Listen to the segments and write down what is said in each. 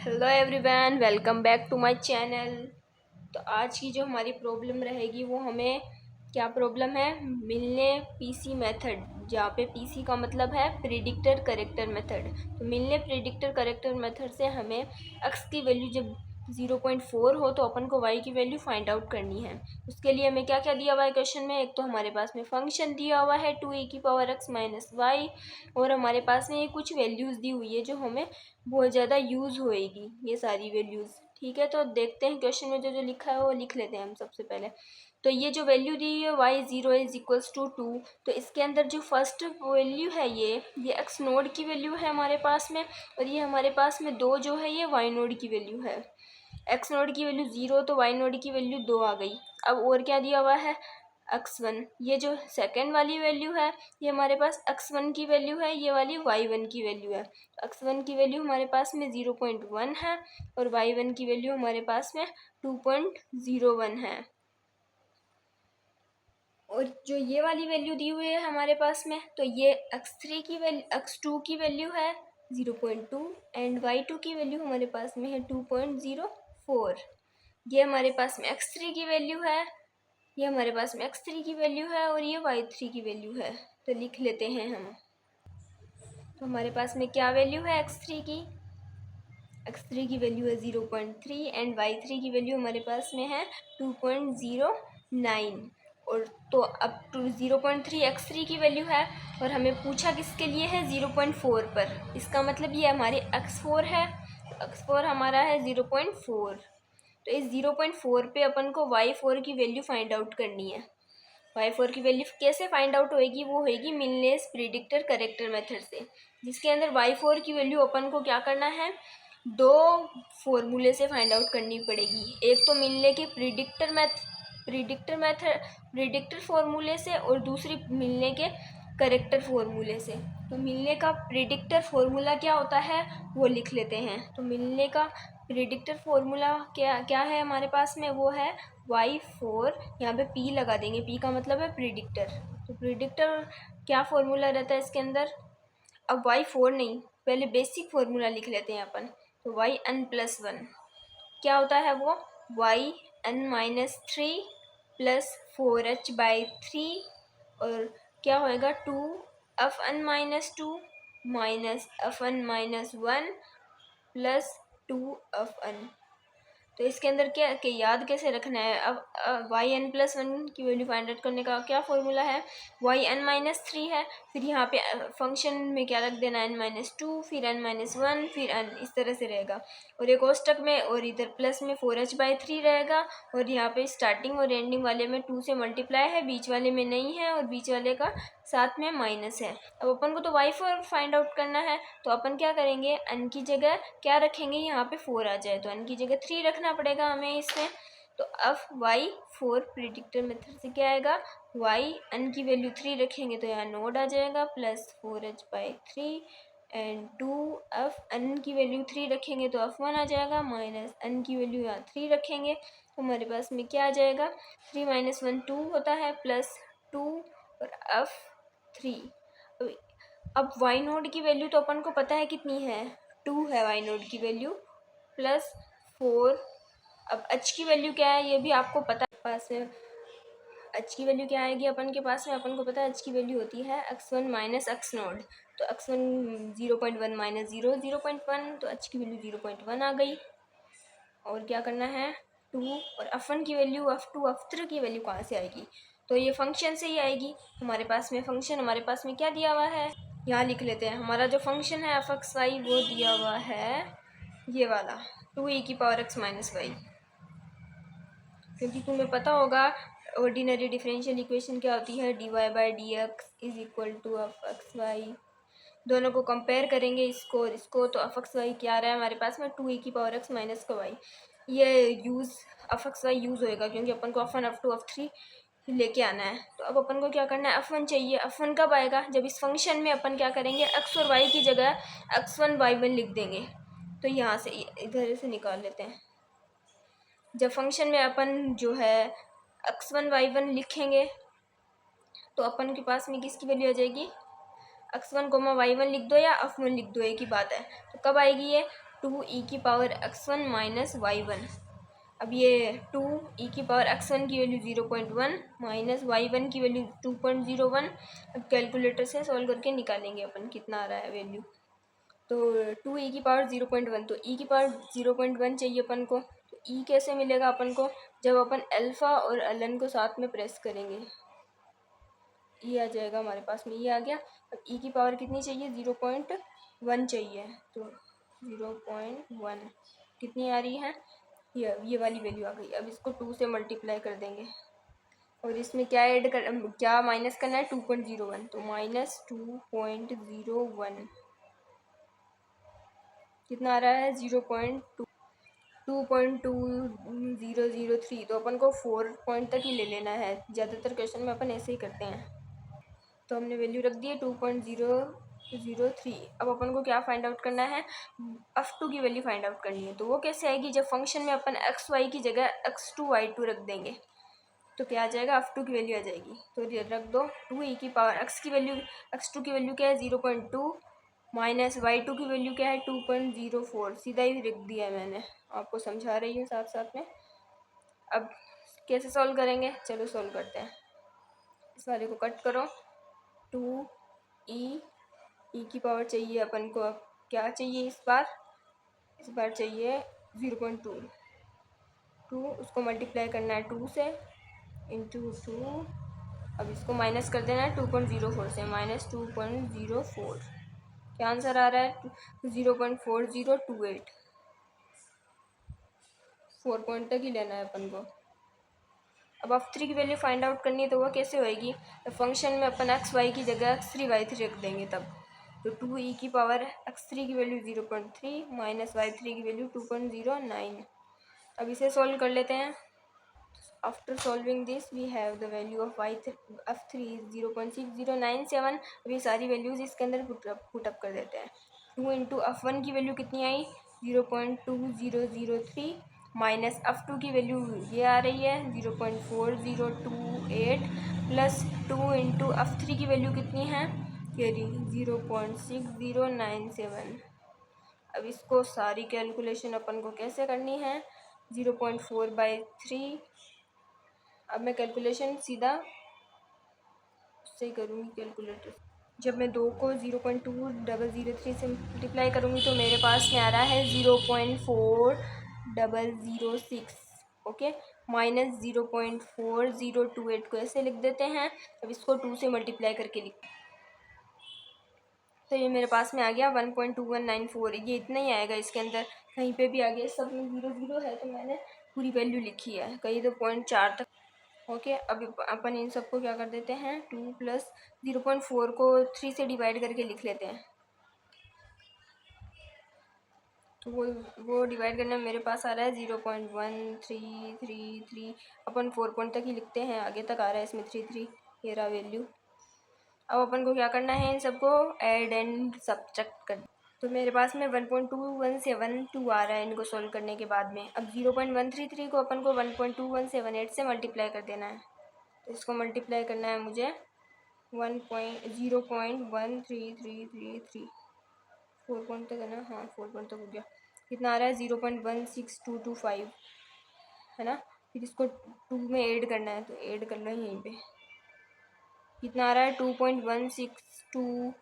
Hello everyone, welcome back to my channel. तो आज की जो हमारी प्रॉब्लम रहेगी वो हमें क्या प्रॉब्लम है, मिलने पीसी मेथड, जहाँ पे पीसी का मतलब है प्रिडिक्टर करेक्टर मेथड। तो मिलने प्रिडिक्टर करेक्टर मेथड से हमें एक्स की वैल्यू जब 0.4 हो तो अपन को वाई की वैल्यू फाइंड आउट करनी है। उसके लिए हमें क्या क्या दिया हुआ है क्वेश्चन में, एक तो हमारे पास में फंक्शन दिया हुआ है 2e⁻x माइनस वाई, और हमारे पास में ये कुछ वैल्यूज़ दी हुई है जो हमें बहुत ज़्यादा यूज़ होएगी, ये सारी वैल्यूज़। ठीक है, तो देखते हैं क्वेश्चन में जो जो लिखा है वो लिख लेते हैं हम सबसे पहले। तो ये जो वैल्यू दी है y0 इज इक्वल्स टू 2, तो इसके अंदर जो फर्स्ट वैल्यू है ये एक्स नोड की वैल्यू है हमारे पास में, और ये हमारे पास में दो जो है ये वाई नोड की वैल्यू है। एक्स नोड की वैल्यू 0 तो वाई नोड की वैल्यू 2 आ गई। अब और क्या दिया हुआ है, x1, ये जो सेकेंड वाली वैल्यू है ये हमारे पास x1 की वैल्यू है, ये वाली y1 की वैल्यू है। x1 की वैल्यू हमारे पास में 0.1 है और y1 की वैल्यू हमारे पास में 2.01 है। और जो ये वाली वैल्यू दी हुई है हमारे पास में, तो ये x3 की वैल्यू, x2 की वैल्यू है 0.2 एंड y2 की वैल्यू हमारे पास में है 2.04। ये हमारे पास में x3 की वैल्यू है, ये हमारे पास में x3 की वैल्यू है और ये y3 की वैल्यू है। तो लिख लेते हैं हम। तो हमारे पास में क्या वैल्यू है x3 की, x3 की वैल्यू है 0.3 एंड y3 की वैल्यू हमारे पास में है 2.09। और तो अब 0.3 x3 की वैल्यू है और हमें पूछा किसके लिए है 0.4 पर, इसका मतलब ये हमारे x4 है, तो x4 हमारा है 0.4। तो इस 0.4 पे अपन को y4 की वैल्यू फाइंड आउट करनी है। y4 की वैल्यू कैसे फाइंड आउट होएगी, वो होएगी मिलनेस प्रिडिक्टर करेक्टर मेथड से, जिसके अंदर y4 की वैल्यू अपन को क्या करना है, दो फॉर्मूले से फाइंड आउट करनी पड़ेगी। एक तो मिलने के प्रिडिक्टर फॉर्मूले से और दूसरी मिलने के करेक्टर फॉर्मूले से। तो मिलने का प्रिडिक्टर फॉर्मूला क्या होता है वो लिख लेते हैं। तो मिलने का प्रिडिक्टर फॉर्मूला क्या क्या है हमारे पास में, वो है y4, यहाँ पे p लगा देंगे, p का मतलब है प्रिडिक्टर। तो प्रिडिक्टर क्या फॉर्मूला रहता है इसके अंदर, अब y4 नहीं, पहले बेसिक फॉर्मूला लिख लेते हैं अपन। तो yn+1 क्या होता है वो, yn-3 प्लस 4h/3, और क्या होएगा 2f(n-2) minus f(n-1) plus 2f(n). तो इसके अंदर क्या कि याद कैसे रखना है, अब yn+1 की वैल्यू फाइंड आउट करने का क्या फॉर्मूला है, yn-3 है, फिर यहाँ पे फंक्शन में क्या रख देना n-2, फिर n-1, फिर n, इस तरह से रहेगा। और एक कोष्टक में और इधर प्लस में 4h/3 रहेगा, और यहाँ पे स्टार्टिंग और एंडिंग वाले में 2 से मल्टीप्लाई है, बीच वाले में नहीं है, और बीच वाले का साथ में माइनस है। अब अपन को तो y4 फाइंड आउट करना है, तो अपन क्या करेंगे, n की जगह क्या रखेंगे, यहाँ पे 4 आ जाए तो n की जगह 3 रखना पड़ेगा हमें इसमें। तो अब y4 प्रिडिक्टर मेथड से क्या आएगा, n की वैल्यू 3 रखेंगे तो यहाँ नोड आ जाएगा प्लस 4h/3 एंड 2f(n) की वैल्यू 3 रखेंगे तो f1 आ जाएगा, माइनस n की वैल्यू यहाँ 3 रखेंगे तो हमारे पास में क्या आ जाएगा, 3 - 1 2 होता है, प्लस 2 और f3। अब y नोड की वैल्यू तो अपन को पता है कितनी है, 2 है y नोड की वैल्यू, प्लस 4। अब h की वैल्यू क्या है ये भी आपको पता है, पास में h की वैल्यू क्या आएगी अपन के पास में, अपन को पता है h की वैल्यू होती है x1 माइनस x नोड। तो x1 0.1 माइनस 0.1, तो h की वैल्यू 0.1 आ गई। और क्या करना है 2, और f1 की वैल्यू, f2 f3 की वैल्यू कहाँ से आएगी, तो ये फंक्शन से ही आएगी। हमारे पास में फंक्शन हमारे पास में क्या दिया हुआ है, यहाँ लिख लेते हैं। हमारा जो फंक्शन है f(x, y) वो दिया हुआ है ये वाला 2e⁻x माइनस वाई, क्योंकि तुम्हें पता होगा ऑर्डिनरी डिफरेंशियल इक्वेशन क्या होती है, dy/dx is equal to f(x, y)। दोनों को कंपेयर करेंगे इसको और इसको, तो f(x, y) क्या आ रहा है हमारे पास में 2e⁻x माइनस का y। ये यूज़ f(x, y) यूज़ होएगा क्योंकि अपन को f1 f2 f3 लेके आना है। तो अब अपन को क्या करना है, f1 चाहिए। f1 कब आएगा, जब इस फंक्शन में अपन क्या करेंगे, x और y की जगह x1 y1 लिख देंगे। तो यहाँ से इधर से निकाल लेते हैं। जब फंक्शन में अपन जो है x1 y1 लिखेंगे तो अपन के पास में किसकी वैल्यू आ जाएगी, x1 y1 लिख दो या f1 लिख दो, एक ही बात है। तो कब आएगी ये 2e⁻x1 माइनस y1। अब ये 2e⁻x1 की वैल्यू 0.1 माइनस y1 की वैल्यू 2.01। अब कैलकुलेटर से सॉल्व करके निकालेंगे अपन कितना आ रहा है वैल्यू। तो 2e⁻0.1, तो e⁻0.1 चाहिए अपन को। तो e कैसे मिलेगा अपन को, जब अपन अल्फ़ा और ln को साथ में प्रेस करेंगे। e आ जाएगा हमारे पास में, ये आ गया। अब e की पावर कितनी चाहिए, 0.1 चाहिए। तो 0.1 कितनी आ रही है, ये वाली वैल्यू आ गई। अब इसको 2 से मल्टीप्लाई कर देंगे और इसमें क्या माइनस करना है, 2.01। तो माइनस 2.01 कितना आ रहा है, 2.2003। तो अपन को 4 पॉइंट तक ही ले लेना है, ज़्यादातर क्वेश्चन में अपन ऐसे ही करते हैं। तो हमने वैल्यू रख दी है 2.003। अब अपन को क्या फाइंड आउट करना है, f2 की वैल्यू फाइंड आउट करनी है। तो वो कैसे आएगी, जब फंक्शन में अपन xy की जगह x2 y2 रख देंगे तो क्या आ जाएगा, f2 की वैल्यू आ जाएगी। तो ये रख दो 2e⁻x की वैल्यू, x2 की वैल्यू क्या है 0.2 माइनस y2 की वैल्यू क्या है 2.04। सीधा ही रख दिया है मैंने, आपको समझा रही हूँ साथ साथ में। अब कैसे सॉल्व करेंगे, चलो सॉल्व करते हैं। इस वाले को कट करो, 2e की पावर चाहिए अपन को। अब क्या चाहिए इस बार चाहिए 0.2, उसको मल्टीप्लाई करना है 2 से इंटू 2। अब इसको माइनस कर देना है 2.04 से, माइनस 2.04। क्या आंसर आ रहा है, 0.4028। 4 पॉइंट तक ही लेना है अपन को। अब f3 की वैल्यू फाइंड आउट करनी है, तो वह कैसे होएगी, तो फंक्शन में अपन xy की जगह x3 y3 रख देंगे तब। तो 2e⁻x3 की वैल्यू 0.3 माइनस y3 की वैल्यू 2.09। अब इसे सॉल्व कर लेते हैं। After solving this we have the value of f3 is 0.6097। अभी सारी वैल्यूज इसके अंदर पुटअप कर देते हैं। 2 इंटू f1 की वैल्यू कितनी आई, 0.2003 माइनस f2 की वैल्यू ये आ रही है 0.4028 प्लस 2 इंटू f3 की वैल्यू कितनी है, ये रही 0.6097। अब इसको सारी कैलकुलेशन अपन को कैसे करनी है, 0.4/3। अब मैं कैलकुलेशन सीधा उससे ही करूँगी कैलकुलेटर। जब मैं 2 को 0.2003 से मल्टीप्लाई करूँगी तो मेरे पास में आ रहा है 0.4006। ओके, माइनस 0.4028 को ऐसे लिख देते हैं। अब इसको 2 से मल्टीप्लाई करके लिख, तो ये मेरे पास में आ गया 1.2194। ये इतना ही आएगा, इसके अंदर कहीं पे भी आ गया, सब में 0 है तो मैंने पूरी वैल्यू लिखी है, कहीं तो 0.4 तक। ओके, अब अपन इन सबको क्या कर देते हैं, 2 प्लस 0.4 को 3 से डिवाइड करके लिख लेते हैं। तो वो डिवाइड करने में मेरे पास आ रहा है 0.1333। अपन 4 पॉइंट तक ही लिखते हैं, आगे तक आ रहा है इसमें 33, ये रहा वैल्यू। अब अपन को क्या करना है, इन सबको ऐड एंड सब्ट्रैक्ट कर। तो मेरे पास में 1.2172 आ रहा है इनको सॉल्व करने के बाद में। अब 0.133 को अपन को 1.2178 से मल्टीप्लाई कर देना है। तो इसको मल्टीप्लाई करना है मुझे 0.1333। 4 पॉइंट तक है ना, हाँ 4 पॉइंट तक हो गया। कितना आ रहा है 0.16225 है ना। फिर इसको 2 में ऐड करना है, तो ऐड कर लो यहीं पे। कितना आ रहा है 2.162।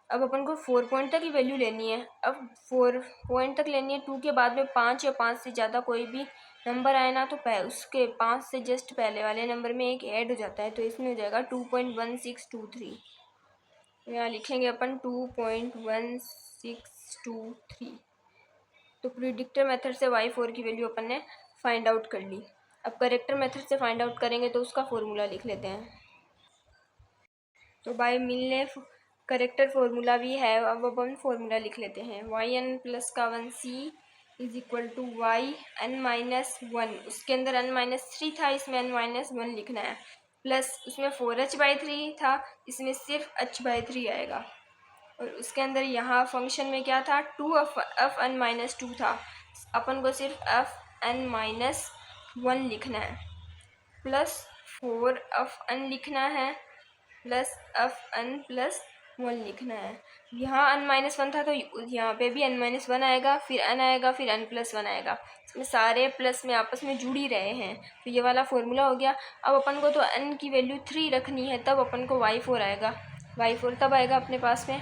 अब अपन को 4 पॉइंट तक ही वैल्यू लेनी है। अब 4 पॉइंट तक लेनी है, 2 के बाद में 5 या 5 से ज़्यादा कोई भी नंबर आए ना, तो उसके 5 से जस्ट पहले वाले नंबर में एक ऐड हो जाता है, तो इसमें हो जाएगा 2.1623। तो यहाँ लिखेंगे अपन 2.1623। तो प्रिडिक्टर मेथड से y4 की वैल्यू अपन ने फाइंड आउट कर ली। अब करेक्टर मेथड से फाइंड आउट करेंगे तो उसका फॉर्मूला लिख लेते हैं। तो बाय मिलने करेक्टर फॉर्मूला भी है, अब अपन फॉर्मूला लिख लेते हैं। yn प्लस का 1c is equal to yn-1। उसके अंदर n-3 था, इसमें n-1 लिखना है, प्लस उसमें 4h/3 था, इसमें सिर्फ h/3 आएगा। और उसके अंदर यहाँ फंक्शन में क्या था, 2f(n-2) था, अपन को सिर्फ f(n-1) लिखना है, प्लस 4f(n) लिखना है, प्लस f(n+1) 1 लिखना है। यहाँ n-1 था तो यहाँ पे भी n-1 आएगा, फिर n आएगा, फिर n+1 आएगा। इसमें सारे प्लस में आपस में जुड़ ही रहे हैं, तो ये वाला फॉर्मूला हो गया। अब अपन को तो n की वैल्यू 3 रखनी है, तब अपन को y4 आएगा। y4 तब आएगा अपने पास में,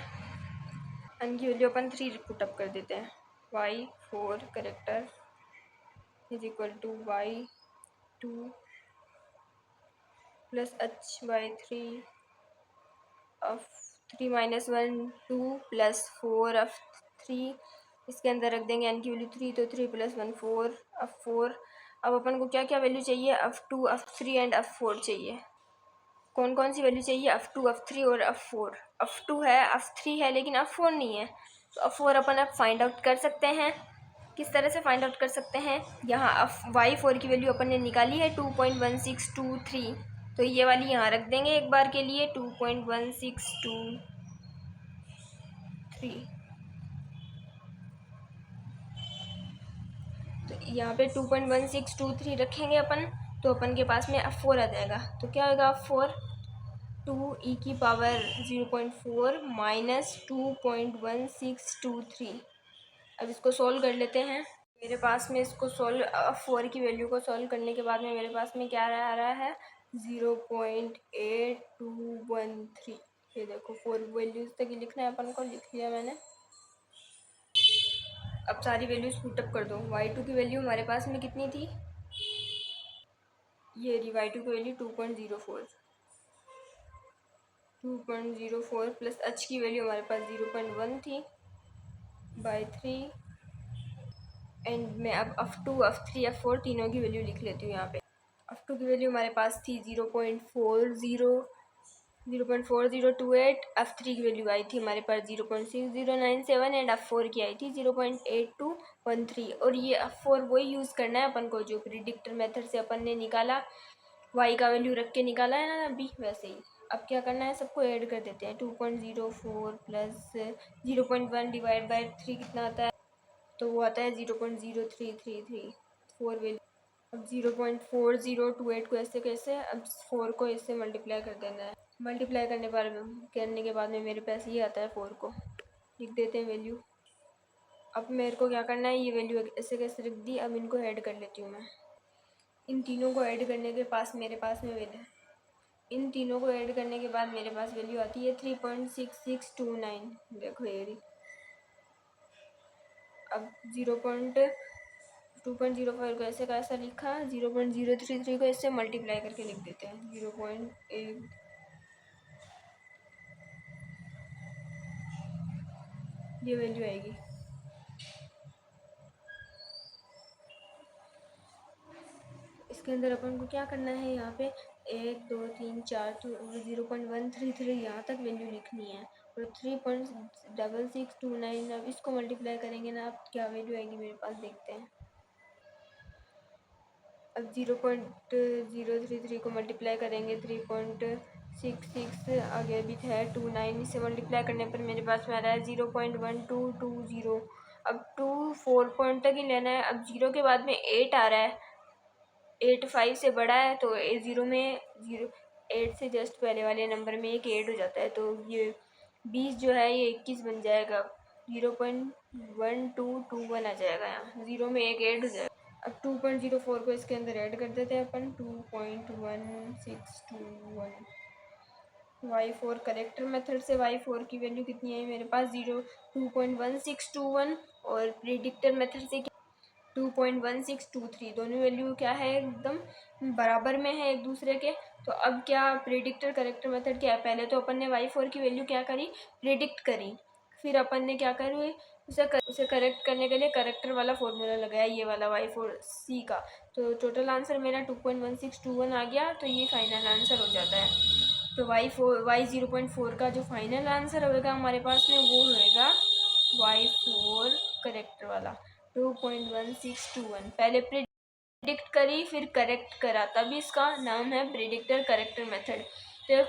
n की वैल्यू अपन 3 पुटअप कर देते हैं। y4 corrector is equal to y2 plus h/3 of 3 - 1 2 plus 4 of 3। इसके अंदर रख देंगे n की वैल्यू 3, तो 3 + 1 4 ऑफ 4। अब अपन को क्या क्या वैल्यू चाहिए, ऑफ 2 ऑफ 3 एंड ऑफ 4 चाहिए। कौन कौन सी वैल्यू चाहिए, ऑफ 2 ऑफ 3 और ऑफ 4। ऑफ 2 है, ऑफ 3 है, लेकिन ऑफ 4 नहीं है, तो ऑफ 4 अपन अब फाइंड आउट कर सकते हैं। किस तरह से फाइंड आउट कर सकते हैं, यहाँ ऑफ y4 की वैल्यू अपन ने निकाली है 2.1623, तो ये वाली यहाँ रख देंगे एक बार के लिए 2.1623। तो यहाँ पे 2.1623 रखेंगे अपन, तो अपन के पास में अब 4 आ जाएगा। तो क्या होगा, अब 4 2e⁻ 0.4 माइनस 2.1623। अब इसको सॉल्व कर लेते हैं। मेरे पास में इसको सॉल्व 4 की वैल्यू को सॉल्व करने के बाद में मेरे पास में क्या आ रहा है, 0.8213। ये देखो 4 वैल्यूज तक ही लिखना है अपन को, लिख लिया मैंने। अब सारी वैल्यूज पुटअप कर दो। y2 की वैल्यू हमारे पास में कितनी थी, ये रही y2 की वैल्यू 2.04 प्लस h की वैल्यू हमारे पास 0.1 थी बाई 3। एंड मैं अब ऑफ 2 ऑफ 3 ऑफ 4 तीनों की वैल्यू लिख लेती हूँ यहाँ पे। ऑफ 2 की वैल्यू हमारे पास थी 0.4028। ऑफ 3 की वैल्यू आई थी हमारे पास 0.6097 एंड ऑफ 4 की आई थी 0.8213। और ये ऑफ 4 वही यूज़ करना है अपन को जो प्रिडिक्टर मेथड से अपन ने निकाला, y का वैल्यू रख के निकाला है ना अभी, वैसे ही। अब क्या करना है, सबको ऐड कर देते हैं। 2.04 प्लस 0.1 डिवाइड बाई 3 कितना आता है, तो वो आता है 0.0333 4 वैल्यू। अब 0.4028 को ऐसे कैसे, अब 4 को इससे मल्टीप्लाई कर देना है। मल्टीप्लाई करने के बाद में मेरे पास ये आता है, 4 को लिख देते हैं वैल्यू। अब मेरे को क्या करना है, ये वैल्यू ऐसे कैसे रख दी, अब इनको ऐड कर लेती हूँ मैं। इन तीनों को ऐड करने के पास मेरे पास में वैल्यू, इन तीनों को ऐड करने के बाद मेरे पास वैल्यू आती है 3.6629। देखो ये रही। अब 2.05 को ऐसे कैसा लिखा, 0.033 को इससे मल्टीप्लाई करके लिख देते हैं 0.8। ये वैल्यू आएगी। इसके अंदर अपन को क्या करना है, यहाँ पे 1 2 3 4 तो 0.133 यहाँ तक वैल्यू लिखनी है, और 3.6629। अब इसको मल्टीप्लाई करेंगे ना, अब क्या वैल्यू आएगी मेरे पास, देखते हैं। अब 0.033 को मल्टीप्लाई करेंगे 3.66, आगे भी है 29, इसे मल्टीप्लाई करने पर मेरे पास में आ रहा है 0.1220। अब 4 पॉइंट तक ही लेना है। अब 0 के बाद में 8 आ रहा है, 8 5 से बड़ा है, तो 0 में 8 से जस्ट पहले वाले नंबर में एक 8 हो जाता है, तो ये 20 जो है ये 21 बन जाएगा। 0.1221 आ जाएगा, यहाँ 0 में एक 8 हो जाएगा। अब 2.04 को इसके अंदर ऐड कर देते हैं अपन, 2.1621। y4 करेक्टर मेथड से y4 की वैल्यू कितनी है मेरे पास, 2.1621, और प्रिडिक्टर मेथड से 2.1623। दोनों वैल्यू क्या है, एकदम बराबर में है एक दूसरे के। तो अब क्या प्रिडिक्टर करेक्टर मेथड क्या है, पहले तो अपन ने y4 की वैल्यू क्या करी, प्रिडिक्ट करी, फिर अपन ने क्या करी, उसे करेक्ट करने के लिए करेक्टर वाला फॉर्मूला लगाया, ये वाला y4c का। तो टोटल आंसर मेरा 2.1621 आ गया, तो ये फाइनल आंसर हो जाता है। तो y0.4 का जो फाइनल आंसर होगा हमारे पास में, वो होएगा y4 करेक्टर वाला 2.1621। पहले प्रिडिक्ट करी फिर करेक्ट करा, तभी इसका नाम है प्रिडिक्टर करेक्टर मेथड। तो